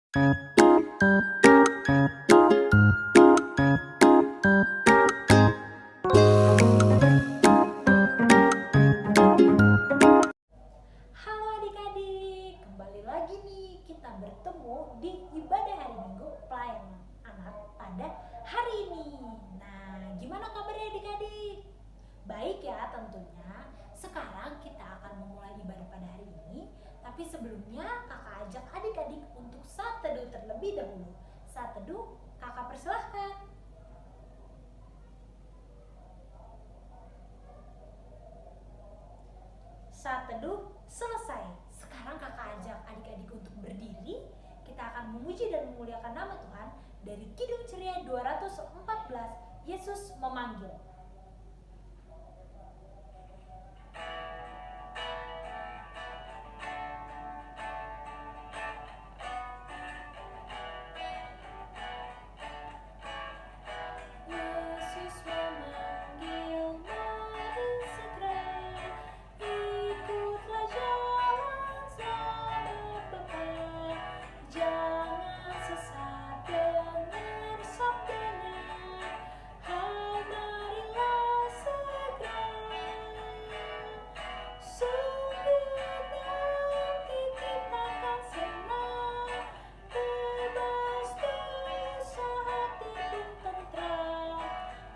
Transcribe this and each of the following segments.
Halo adik-adik, kembali lagi nih kita bertemu di ibadah hari Minggu pelayanan anak pada hari ini. Nah, gimana kabarnya adik-adik? Baik ya tentunya. Sekarang kita akan memulai ibadah pada hari ini. Tapi sebelumnya kakak ajak adik-adik untuk saat teduh terlebih dahulu. Saat teduh, kakak persilahkan. Saat teduh selesai. Sekarang kakak ajak adik-adik untuk berdiri. Kita akan memuji dan memuliakan nama Tuhan dari Kidung Ceria 214, Yesus memanggil. Yesus memanggil, mari segera ikutlah jalan selamat Bapa. Jangan sesat, dengar sabdanya. Hai marilah segera. Sungguh nanti kita akan senang, bebas dosa hati pun tentram.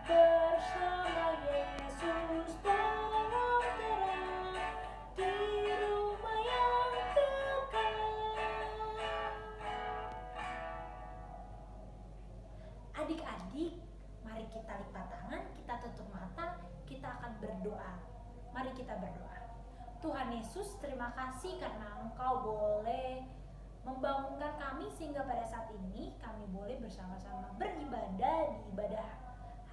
Bersama Yesus dalam terang, di rumah yang kekal. Adik-adik, mari kita lipat tangan, kita tutup mata, kita akan berdoa. Mari kita berdoa. Tuhan Yesus, terima kasih karena Engkau boleh membangunkan kami sehingga pada saat ini kami boleh bersama-sama beribadah di ibadah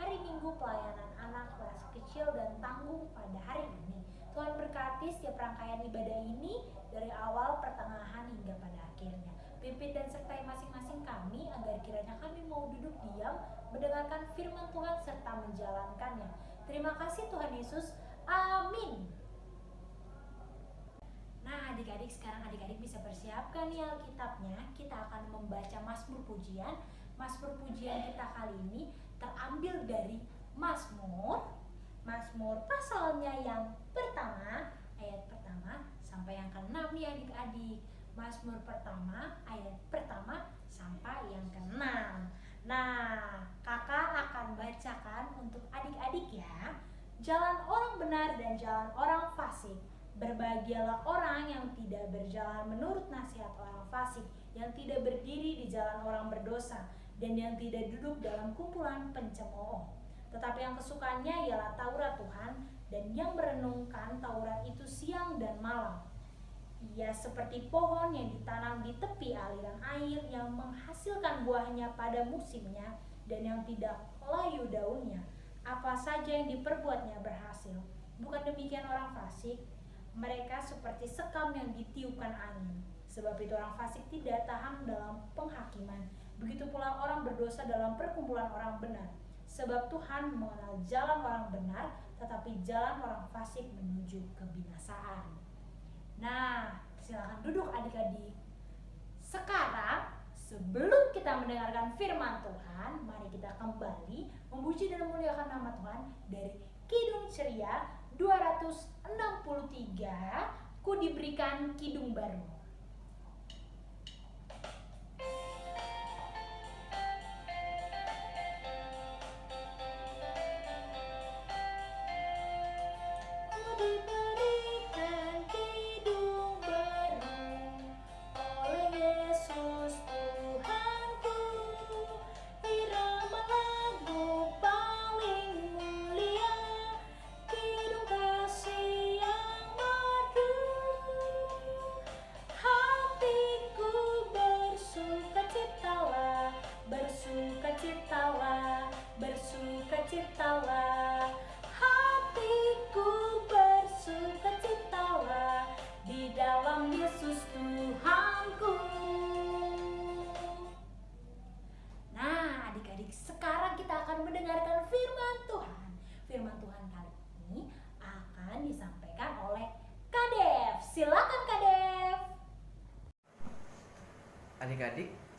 hari Minggu pelayanan anak kelas kecil dan tanggung pada hari ini. Tuhan berkati setiap rangkaian ibadah ini dari awal, pertengahan hingga pada akhirnya. Pimpin dan sertai masing-masing kami agar kiranya kami mau duduk diam mendengarkan firman Tuhan serta menjalankannya. Terima kasih Tuhan Yesus. Amin. Nah adik-adik, sekarang adik-adik bisa persiapkan nih Alkitabnya. Kita akan membaca Mazmur Pujian. Mazmur Pujian kita kali ini terambil dari Mazmur pasalnya yang pertama, ayat pertama sampai yang ke-6 nih adik-adik. Mazmur pertama, ayat pertama sampai yang ke-6. Nah, kakak akan bacakan untuk adik-adik ya. Jalan orang benar dan jalan orang fasik. Berbahagialah orang yang tidak berjalan menurut nasihat orang fasik, yang tidak berdiri di jalan orang berdosa, dan yang tidak duduk dalam kumpulan pencemooh. Tetapi yang kesukaannya ialah Taurat Tuhan, dan yang merenungkan Taurat itu siang dan malam. Ia seperti pohon yang ditanam di tepi aliran air, yang menghasilkan buahnya pada musimnya, dan yang tidak layu daunnya. Apa saja yang diperbuatnya berhasil. Bukan demikian orang fasik. Mereka seperti sekam yang ditiupkan angin. Sebab itu orang fasik tidak tahan dalam penghakiman. Begitu pula orang berdosa dalam perkumpulan orang benar. Sebab Tuhan mengenal jalan orang benar, tetapi jalan orang fasik menuju kebinasaan. Nah, silakan duduk adik-adik. Sekarang, sebelum kita mendengarkan firman Tuhan, mari kita kembali memuji dan memuliakan nama Tuhan dari Kidung Ceria 263, Ku diberikan kidung baru. Ku diberikan kidung baru oleh Yesus Tuhanku, irama lagu paling mulia, kidung kasih yang merdu.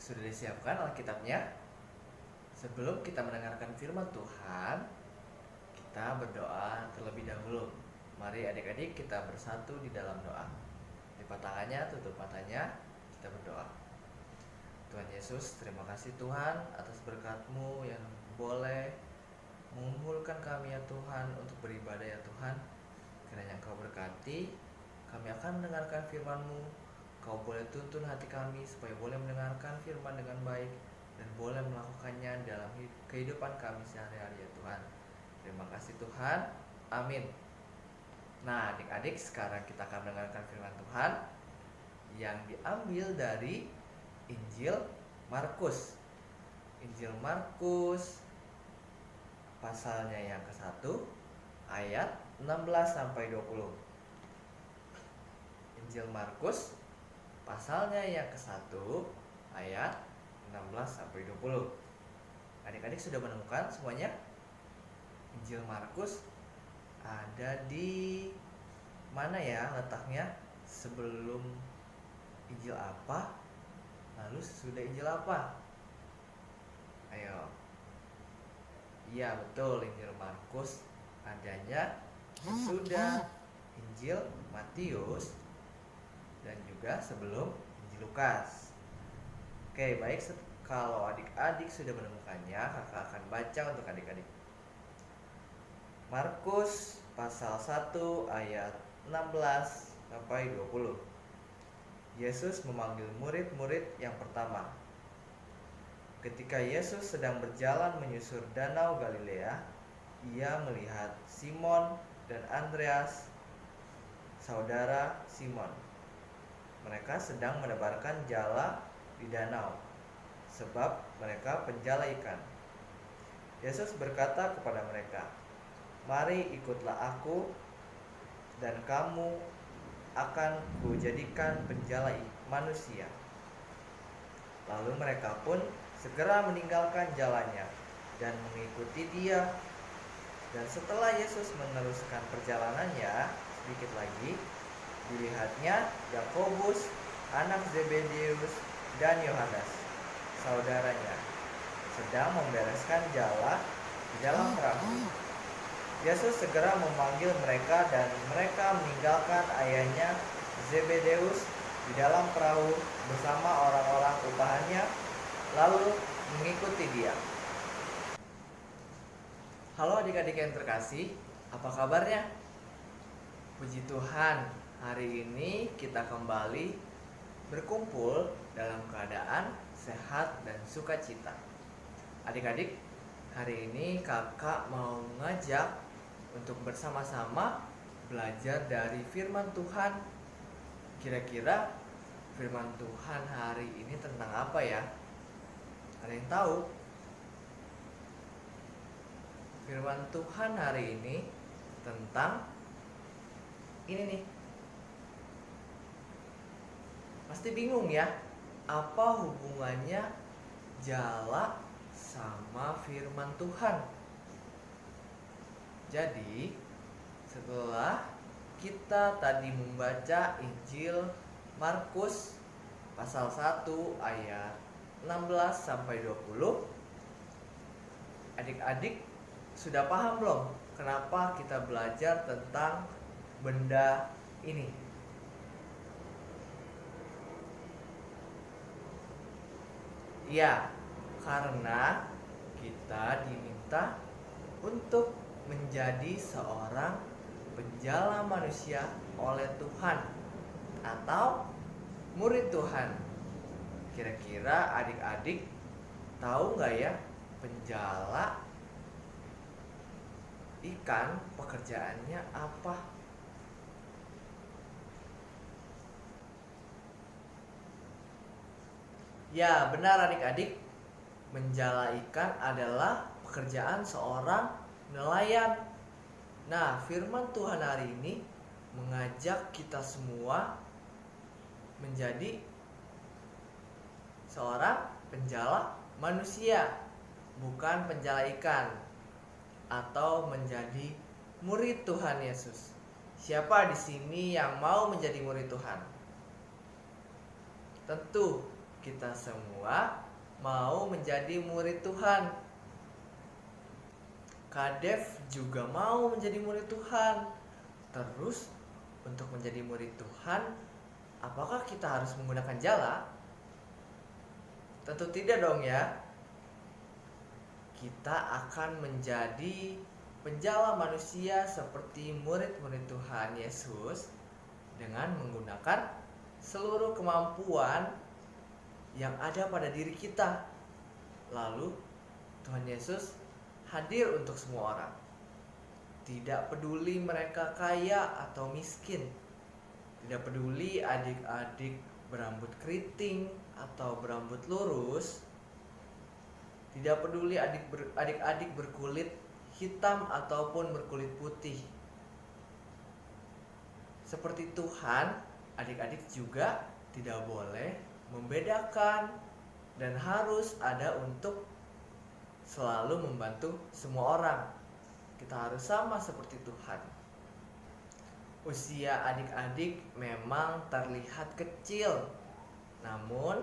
Sudah disiapkan Alkitabnya? Sebelum kita mendengarkan firman Tuhan, kita berdoa terlebih dahulu. Mari adik-adik kita bersatu di dalam doa. Lipat tangannya, tutup matanya, kita berdoa. Tuhan Yesus, terima kasih Tuhan atas berkat-Mu yang boleh mengumpulkan kami ya Tuhan untuk beribadah ya Tuhan. Kiranya Engkau berkati, kami akan mendengarkan firman-Mu. Kau boleh tuntun hati kami supaya boleh mendengarkan firman dengan baik dan boleh melakukannya dalam kehidupan kami sehari-hari ya Tuhan. Terima kasih Tuhan. Amin. Nah adik-adik, sekarang kita akan mendengarkan firman Tuhan yang diambil dari Injil Markus. Injil Markus pasalnya yang ke-1 ayat 16-20. Injil Markus pasalnya yang ke-1 ayat 16-20. Adik-adik sudah menemukan semuanya? Injil Markus ada di mana ya letaknya? Sebelum Injil apa? Lalu sesudah Injil apa? Ayo. Iya betul, Injil Markus adanya sesudah Injil Matius dan juga sebelum Injil Lukas. Oke, baik, kalau adik-adik sudah menemukannya, kakak akan baca untuk adik-adik. Markus pasal 1 ayat 16-20. Yesus memanggil murid-murid yang pertama. Ketika Yesus sedang berjalan menyusur danau Galilea, ia melihat Simon dan Andreas, saudara Simon. Mereka sedang menebarkan jala di danau, sebab mereka penjala ikan. Yesus berkata kepada mereka, "Mari ikutlah aku, dan kamu akan kujadikan penjala manusia." Lalu mereka pun segera meninggalkan jalannya dan mengikuti Dia. Dan setelah Yesus meneruskan perjalanannya sedikit lagi, dilihatnya Yakobus, anak Zebedeus, dan Yohanes, saudaranya, sedang membereskan jala di dalam perahu. Yesus segera memanggil mereka dan mereka meninggalkan ayahnya Zebedeus di dalam perahu bersama orang-orang upahannya, lalu mengikuti Dia. Halo adik-adik yang terkasih, apa kabarnya? Puji Tuhan, hari ini kita kembali berkumpul dalam keadaan sehat dan sukacita. Adik-adik, hari ini kakak mau ngajak untuk bersama-sama belajar dari firman Tuhan. Kira-kira firman Tuhan hari ini tentang apa ya? Ada yang tahu? Firman Tuhan hari ini tentang ini nih. Pasti bingung ya, apa hubungannya jala sama firman Tuhan? Jadi, setelah kita tadi membaca Injil Markus pasal 1 ayat 16-20, adik-adik sudah paham belum kenapa kita belajar tentang benda ini? Ya, karena kita diminta untuk menjadi seorang penjala manusia oleh Tuhan atau murid Tuhan. Kira-kira adik-adik tahu nggak ya, penjala ikan pekerjaannya apa? Ya, benar adik-adik. Menjala ikan adalah pekerjaan seorang nelayan. Nah, firman Tuhan hari ini mengajak kita semua menjadi seorang penjala manusia, bukan penjala ikan, atau menjadi murid Tuhan Yesus. Siapa di sini yang mau menjadi murid Tuhan? Tentu kita semua mau menjadi murid Tuhan. Kadev juga mau menjadi murid Tuhan. Terus untuk menjadi murid Tuhan, apakah kita harus menggunakan jala? Tentu tidak dong ya. Kita akan menjadi penjala manusia seperti murid-murid Tuhan Yesus dengan menggunakan seluruh kemampuan yang ada pada diri kita. Lalu Tuhan Yesus hadir untuk semua orang. Tidak peduli mereka kaya atau miskin. Tidak peduli adik-adik berambut keriting atau berambut lurus. Tidak peduli adik-adik berkulit hitam ataupun berkulit putih. Seperti Tuhan, adik-adik juga tidak boleh membedakan dan harus ada untuk selalu membantu semua orang. Kita harus sama seperti Tuhan. Usia adik-adik memang terlihat kecil, namun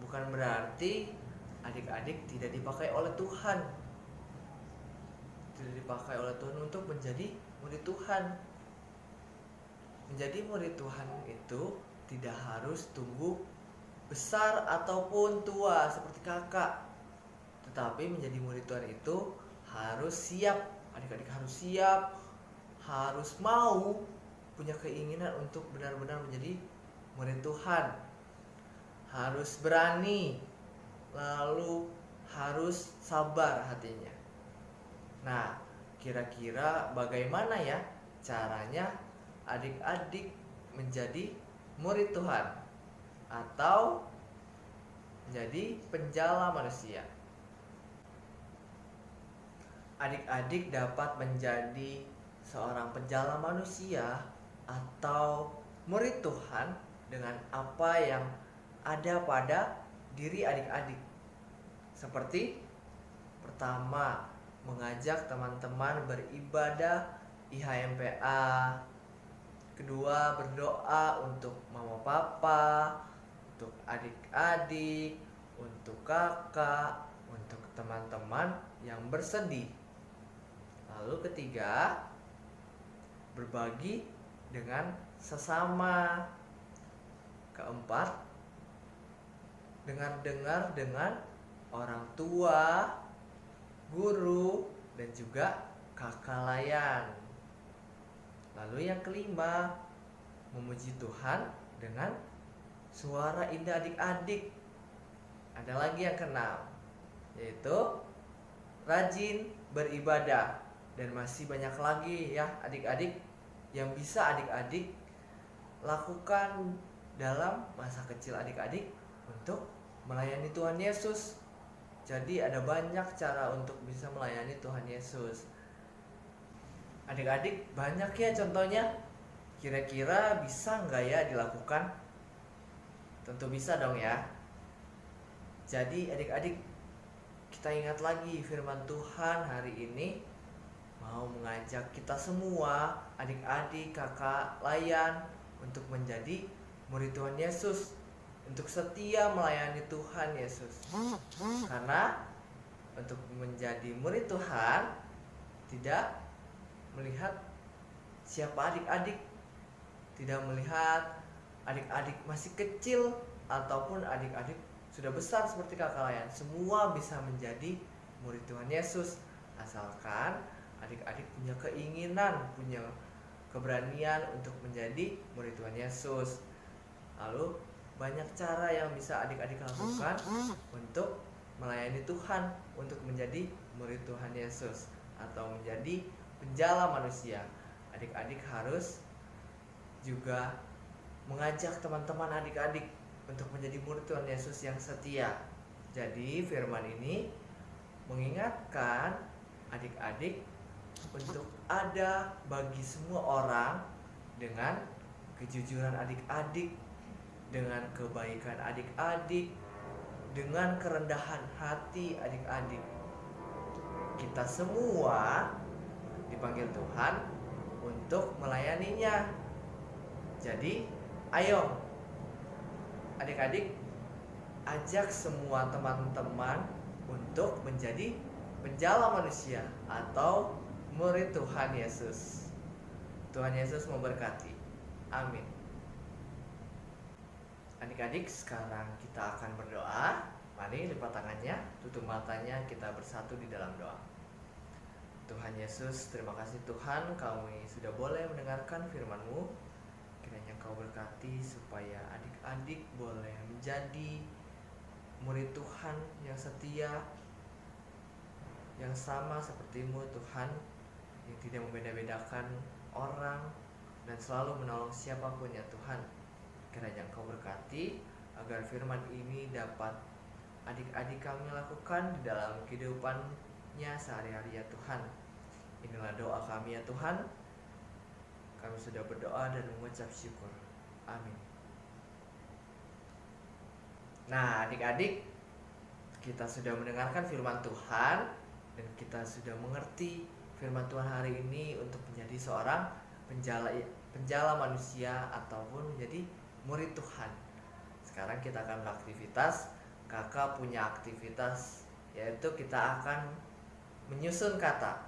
bukan berarti adik-adik tidak dipakai oleh Tuhan. Tidak dipakai oleh Tuhan untuk menjadi murid Tuhan. Menjadi murid Tuhan itu tidak harus tunggu besar ataupun tua seperti kakak. Tetapi menjadi murid Tuhan itu harus siap. Adik-adik harus siap, harus mau, punya keinginan untuk benar-benar menjadi murid Tuhan. Harus berani, lalu harus sabar hatinya. Nah, kira-kira bagaimana ya caranya adik-adik menjadi murid Tuhan atau menjadi penjala manusia? Adik-adik dapat menjadi seorang penjala manusia atau murid Tuhan dengan apa yang ada pada diri adik-adik. Seperti pertama, mengajak teman-teman beribadah IHMPA. Kedua, berdoa untuk mama papa, untuk adik-adik, untuk kakak, untuk teman-teman yang bersedih. Lalu ketiga, berbagi dengan sesama. Keempat, dengar-dengar dengan orang tua, guru, dan juga kakak layan. Lalu yang kelima, memuji Tuhan dengan suara indah adik-adik. Ada lagi yang keenam, yaitu rajin beribadah. Dan masih banyak lagi ya adik-adik yang bisa adik-adik lakukan dalam masa kecil adik-adik untuk melayani Tuhan Yesus. Jadi ada banyak cara untuk bisa melayani Tuhan Yesus. Adik-adik banyak ya contohnya. Kira-kira bisa nggak ya dilakukan? Tentu bisa dong ya. Jadi adik-adik, kita ingat lagi firman Tuhan hari ini mau mengajak kita semua, adik-adik, kakak layan, untuk menjadi murid Tuhan Yesus, untuk setia melayani Tuhan Yesus. Karena untuk menjadi murid Tuhan tidak melihat siapa adik-adik, tidak melihat adik-adik masih kecil ataupun adik-adik sudah besar seperti kakak layan. Semua bisa menjadi murid Tuhan Yesus asalkan adik-adik punya keinginan, punya keberanian untuk menjadi murid Tuhan Yesus. Lalu banyak cara yang bisa adik-adik lakukan untuk melayani Tuhan, untuk menjadi murid Tuhan Yesus atau menjadi penjala manusia. Adik-adik harus juga mengajak teman-teman adik-adik untuk menjadi murid Tuhan Yesus yang setia. Jadi firman ini mengingatkan adik-adik untuk ada bagi semua orang dengan kejujuran adik-adik, dengan kebaikan adik-adik, dengan kerendahan hati adik-adik. Kita semua dipanggil Tuhan untuk melayaninya. Jadi, ayo adik-adik, ajak semua teman-teman untuk menjadi penjala manusia atau murid Tuhan Yesus. Tuhan Yesus memberkati. Amin. Adik-adik, sekarang kita akan berdoa. Mari lipat tangannya, tutup matanya, kita bersatu di dalam doa. Tuhan Yesus, terima kasih Tuhan, kami sudah boleh mendengarkan firman-Mu. Kiranya Kau berkati supaya adik-adik boleh menjadi murid Tuhan yang setia, yang sama seperti-Mu Tuhan, yang tidak membeda-bedakan orang dan selalu menolong siapapun ya Tuhan. Kiranya Engkau berkati agar firman ini dapat adik-adik kami lakukan di dalam kehidupannya sehari-hari ya Tuhan. Inilah doa kami ya Tuhan. Kami sudah berdoa dan mengucap syukur. Amin. Nah, adik-adik, kita sudah mendengarkan firman Tuhan dan kita sudah mengerti firman Tuhan hari ini untuk menjadi seorang penjala manusia ataupun menjadi murid Tuhan. Sekarang kita akan beraktivitas. Kakak punya aktivitas, yaitu kita akan menyusun kata.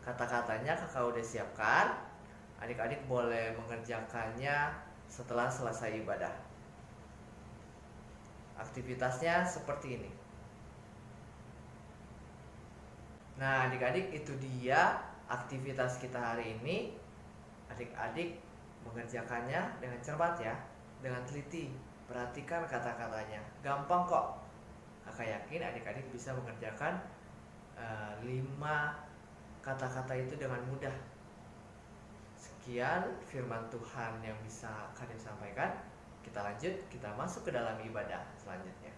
Kata-katanya kakak udah siapkan. Adik-adik boleh mengerjakannya setelah selesai ibadah. Aktivitasnya seperti ini. Nah, adik-adik, itu dia aktivitas kita hari ini. Adik-adik mengerjakannya dengan cermat ya, dengan teliti. Perhatikan kata-katanya. Gampang kok. Kakak yakin adik-adik bisa mengerjakan 5 kata-kata itu dengan mudah. Sekian firman Tuhan yang bisa kalian sampaikan. Kita lanjut, kita masuk ke dalam ibadah selanjutnya.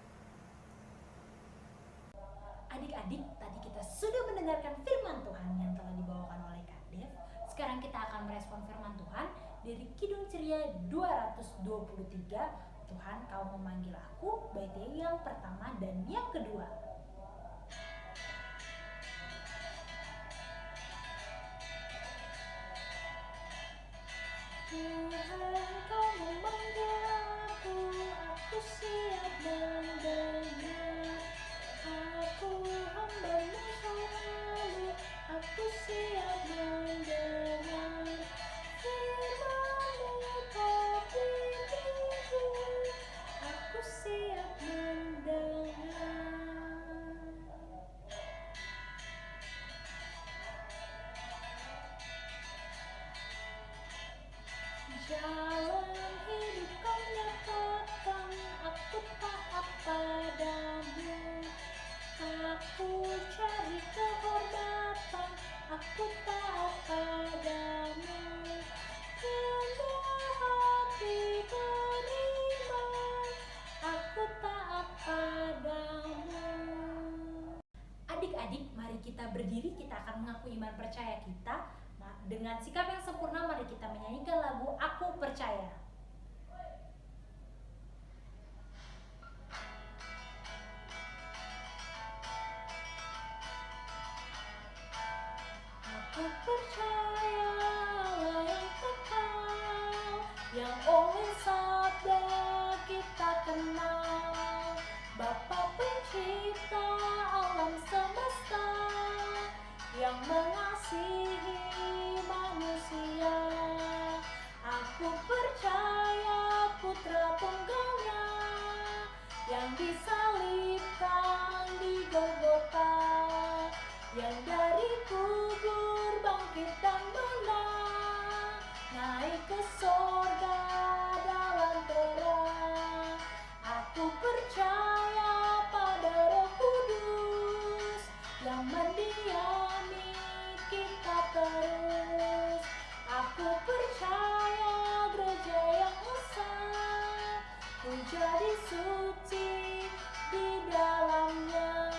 Adik-adik, tadi kita sudah mendengarkan firman Tuhan yang telah dibawakan oleh Kak Dev. Sekarang kita akan merespon firman Tuhan dari Kidung Ceria 223. Tuhan, Kau memanggil aku, baitnya yang pertama dan yang kedua. Tuhan, Kau memanggil aku siap mendengar. Aku hamba-Mu selalu, aku siap mendengar. Firman-Mu pembimbingku, aku siap mendengar. Jalan hidup Kau nyatakan, aku taat padamu. Aku cari kehormatan, aku taat padamu. Rendah hati beriman, aku taat padamu. Adik-adik, mari kita berdiri, kita akan mengaku iman percaya kita. Dengan sikap yang sempurna, mari kita menyanyikan lagu Aku Percaya. Aku percaya Allah yang kekal, yang oleh sabda kita kenal. Bapa pencipta alam semesta, yang mengasihi manusia. Aku percaya Putra Tunggalnya yang disalibkan di Golgota, yang dari kubur bangkit dan menang, naik ke sorga dalam terang. Aku percaya pada Roh Kudus yang mendiami kita terus. Aku percaya gereja yang besar, ku jadi suci di dalamnya.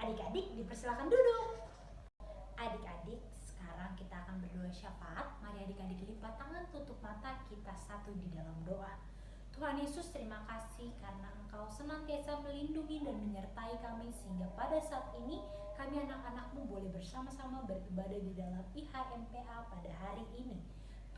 Adik-adik, dipersilakan duduk. Adik-adik, sekarang kita akan berdoa syafaat. Mari adik-adik lipat tangan, tutup mata, kita satu di dalam doa. Tuhan Yesus, terima kasih karena Engkau senantiasa melindungi dan menyertai kami, sehingga pada saat ini kami anak-anak-Mu boleh bersama-sama beribadah di dalam IHMPA pada hari ini.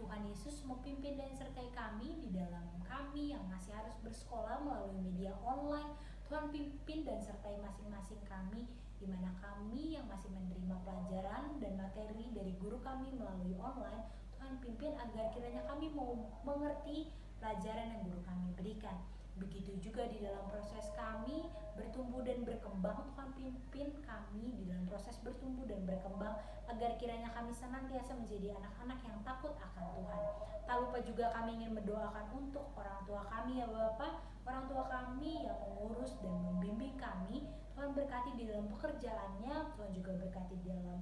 Tuhan Yesus memimpin dan sertai kami di dalam kami yang masih harus bersekolah melalui media online. Tuhan pimpin dan sertai masing-masing kami, di mana kami yang masih menerima pelajaran dan materi dari guru kami melalui online. Tuhan pimpin agar kiranya kami mau mengerti pelajaran yang guru kami berikan. Begitu juga di dalam proses kami bertumbuh dan berkembang, Tuhan pimpin kami di dalam proses bertumbuh dan berkembang agar kiranya kami senantiasa menjadi anak-anak yang takut akan Tuhan. Tak lupa juga kami ingin mendoakan untuk orang tua kami ya Bapak, orang tua kami yang mengurus dan membimbing kami. Tuhan berkati di dalam pekerjaannya, Tuhan juga berkati di dalam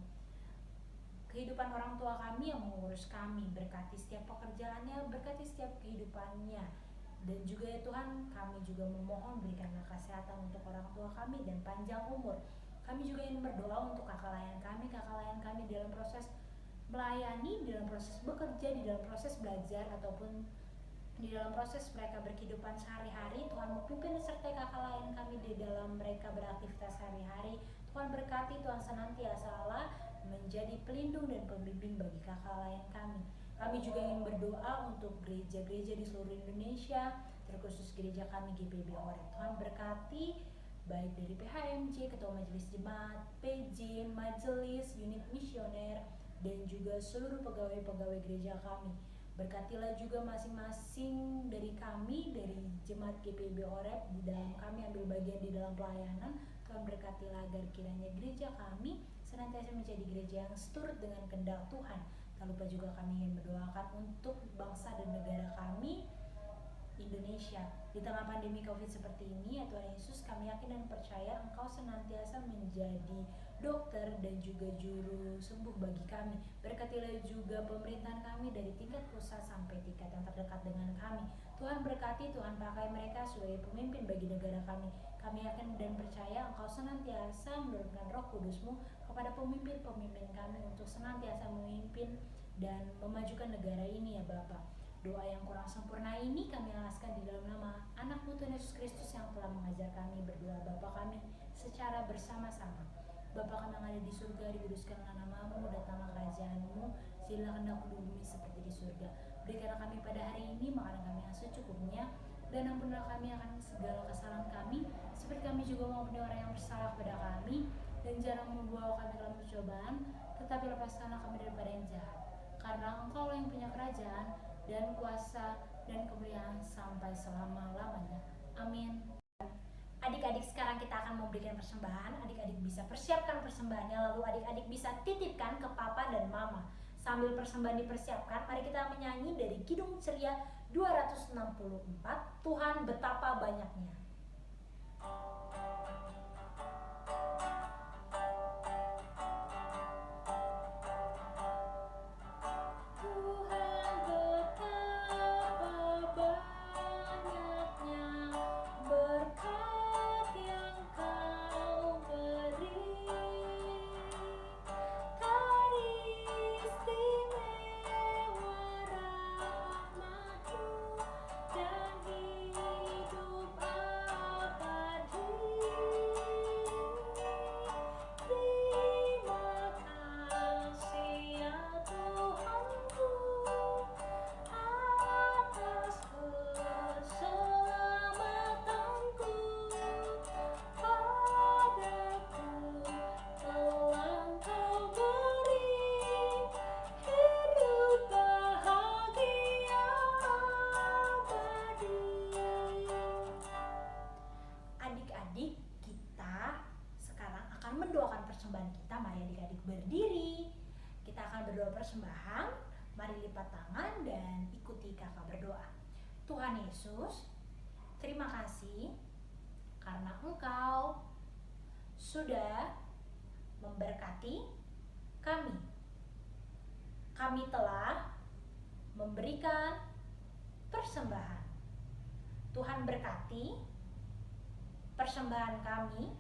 kehidupan orang tua kami yang mengurus kami, berkati setiap pekerjaannya, berkati setiap kehidupannya. Dan juga ya Tuhan, kami juga memohon berikanlah kesehatan untuk orang tua kami dan panjang umur. Kami juga ingin berdoa untuk kakak layan kami dalam proses melayani, dalam proses bekerja, di dalam proses belajar ataupun di dalam proses mereka berkehidupan sehari-hari. Tuhan memimpin sertai kakak layan kami di dalam mereka beraktivitas sehari-hari. Tuhan berkati, Tuhan senantiasa Allah menjadi pelindung dan pembimbing bagi kakak layan kami. Kami juga ingin berdoa untuk gereja-gereja di seluruh Indonesia, terkhusus gereja kami GPB Oreb. Tuhan berkati baik dari PHMJ, Ketua Majelis Jemaat, PJ, Majelis, Unit Misioner, dan juga seluruh pegawai-pegawai gereja kami. Berkatilah juga masing-masing dari kami, dari Jemaat GPB Oreb, di dalam kami ambil bagian di dalam pelayanan. Tuhan berkatilah agar kiranya gereja kami senantiasa menjadi gereja yang seturut dengan kehendak Tuhan. Tak lupa juga kami ingin mendoakan untuk bangsa dan negara kami, Indonesia. Di tengah pandemi COVID seperti ini, ya Tuhan Yesus, kami yakin dan percaya Engkau senantiasa menjadi dokter dan juga juru sembuh bagi kami. Berkatilah juga pemerintahan kami dari tingkat pusat sampai tingkat yang terdekat dengan kami. Tuhan berkati, Tuhan pakai mereka sebagai pemimpin bagi negara kami. Kami yakin dan percaya Engkau senantiasa menurunkan Roh Kudus-Mu kepada pemimpin-pemimpin kami untuk senantiasa memimpin dan memajukan negara ini ya Bapak. Doa yang kurang sempurna ini kami alaskan di dalam nama anak-Mu Tuhan Yesus Kristus yang telah mengajar kami berdoa Bapa kami secara bersama-sama. Bapa kami yang ada di surga, dikuduskanlah nama-Mu, datanglah kerajaan-Mu, silalah kehendak-Mu di bumi seperti di surga. Berikanlah kami pada hari ini makanan kami yang secukupnya, dan ampunilah kami akan segala kesalahan kami, seperti kami juga mengampuni orang yang bersalah kepada kami, dan jangan membawa kami dalam percobaan, tetapi lepaskanlah kami daripada yang jahat. Karena Engkau yang punya kerajaan dan kuasa dan kemuliaan sampai selama-lamanya. Amin. Adik-adik, sekarang kita akan memberikan persembahan. Adik-adik bisa persiapkan persembahannya, lalu adik-adik bisa titipkan ke papa dan mama. Sambil persembahan dipersiapkan, mari kita menyanyi dari Kidung Ceria 264, Tuhan Betapa Banyaknya. Berdiri, kita akan berdoa persembahan. Mari lipat tangan dan ikuti kakak berdoa. Tuhan Yesus, terima kasih karena Engkau sudah memberkati kami. Kami telah memberikan persembahan. Tuhan berkati persembahan kami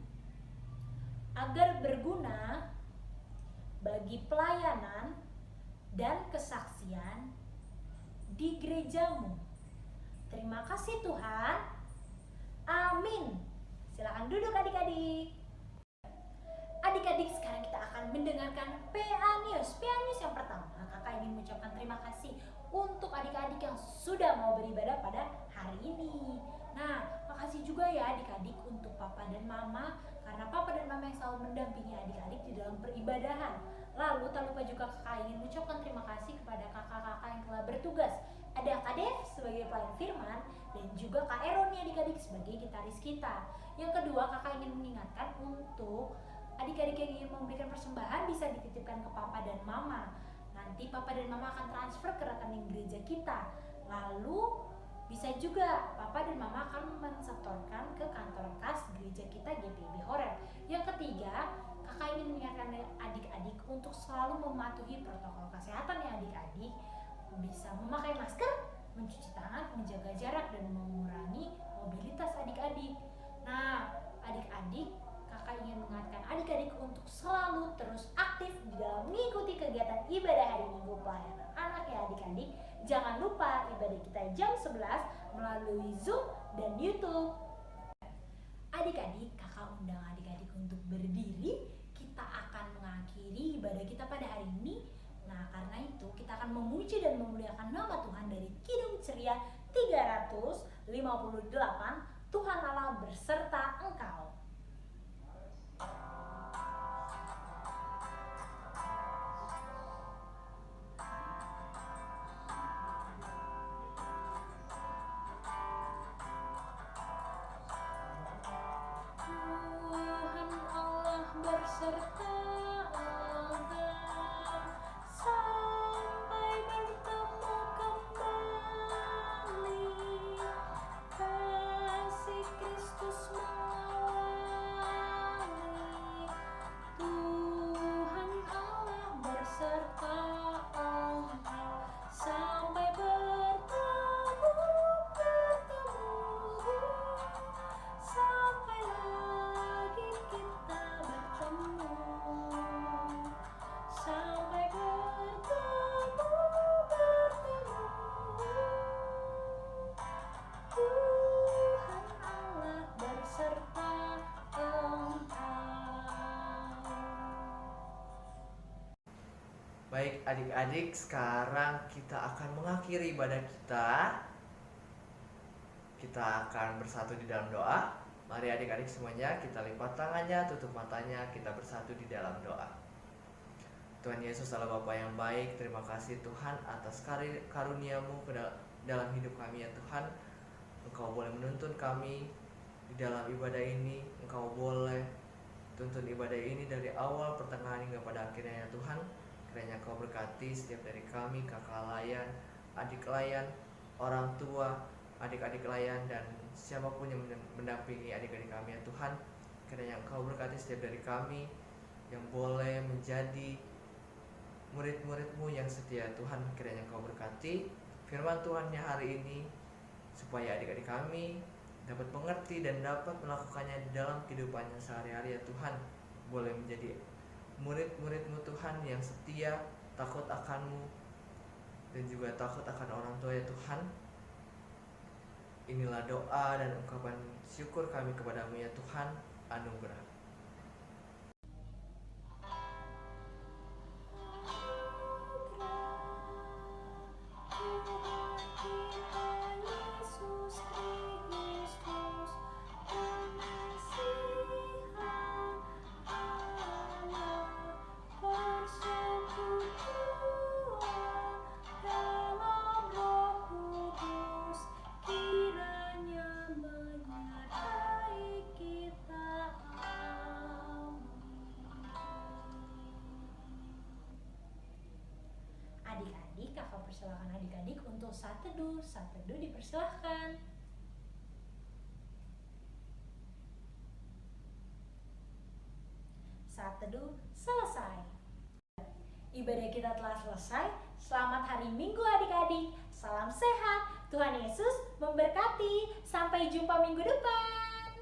agar berguna bagi pelayanan dan kesaksian di gereja-Mu. Terima kasih Tuhan. Amin. Silakan duduk adik-adik. Adik-adik, sekarang kita akan mendengarkan PA News. PA News yang pertama, kakak ingin mengucapkan terima kasih untuk adik-adik yang sudah mau beribadah pada hari ini. Nah, makasih juga ya adik-adik untuk papa dan mama, karena papa dan mama yang selalu mendampingi adik-adik di dalam peribadahan. Lalu tak lupa juga kakak ingin mengucapkan terima kasih kepada kakak-kakak yang telah bertugas. Ada Kak Dev sebagai pelayan firman dan juga Kak Eroni adik-adik sebagai gitaris kita. Yang kedua, kakak ingin mengingatkan untuk adik-adik yang ingin memberikan persembahan bisa dititipkan ke papa dan mama. Nanti papa dan mama akan transfer ke rekening gereja kita. Lalu bisa juga papa dan mama akan mensetorkan ke kantor kas gereja kita GPIB Horeb. Yang ketiga, kakak ingin mengingatkan adik-adik untuk selalu mematuhi protokol kesehatan ya adik-adik. Bisa memakai masker, mencuci tangan, menjaga jarak, dan mengurangi mobilitas adik-adik. Nah, adik-adik, kakak ingin mengingatkan adik-adik untuk selalu terus aktif di dalam mengikuti kegiatan ibadah hari Minggu pelayanan anak ya adik-adik. Jangan lupa ibadah kita jam 11 melalui Zoom dan YouTube. Adik-adik, kakak undang adik-adik untuk berdiri. Kita akan mengakhiri ibadah kita pada hari ini. Nah, karena itu kita akan memuji dan memuliakan nama Tuhan dari Kidung Ceria 358, Tuhan Allah berserta engkau. Tuhan Allah berserta engkau sampai bertemu kembali. Kasih Kristus mengawali. Tuhan Allah berserta engkau sampai sampai lagi kita bertemu, sampai bertemu. Tuhan Allah berserta engkau. Baik adik-adik, sekarang kita akan mengakhiri ibadah kita. Kita akan bersatu di dalam doa. Mari adik-adik semuanya kita lipat tangannya, tutup matanya, kita bersatu di dalam doa. Tuhan Yesus Allah Bapa yang baik, terima kasih Tuhan atas karunia-Mu ke dalam hidup kami ya Tuhan. Engkau boleh menuntun kami di dalam ibadah ini. Engkau boleh tuntun ibadah ini dari awal, pertengahan hingga pada akhirnya ya Tuhan. Kiranya Engkau berkati setiap dari kami, kakak layan, adik layan, orang tua, adik-adik layan, dan siapapun yang mendampingi adik-adik kami ya Tuhan. Kiranya Engkau berkati setiap dari kami yang boleh menjadi murid-murid-Mu yang setia Tuhan. Kiranya Engkau berkati firman Tuhan-Nya hari ini, supaya adik-adik kami dapat mengerti dan dapat melakukannya di dalam kehidupannya sehari-hari ya Tuhan. Boleh menjadi murid-murid-Mu Tuhan yang setia, takut akan-Mu, dan juga takut akan orang tua ya Tuhan. Inilah doa dan ungkapan syukur kami kepadamu ya Tuhan. Anugerah. Adik-adik, kakak persilahkan adik-adik untuk saat teduh dipersilahkan. Saat teduh selesai. Ibadah kita telah selesai. Selamat hari Minggu adik-adik. Salam sehat. Tuhan Yesus memberkati. Sampai jumpa minggu depan.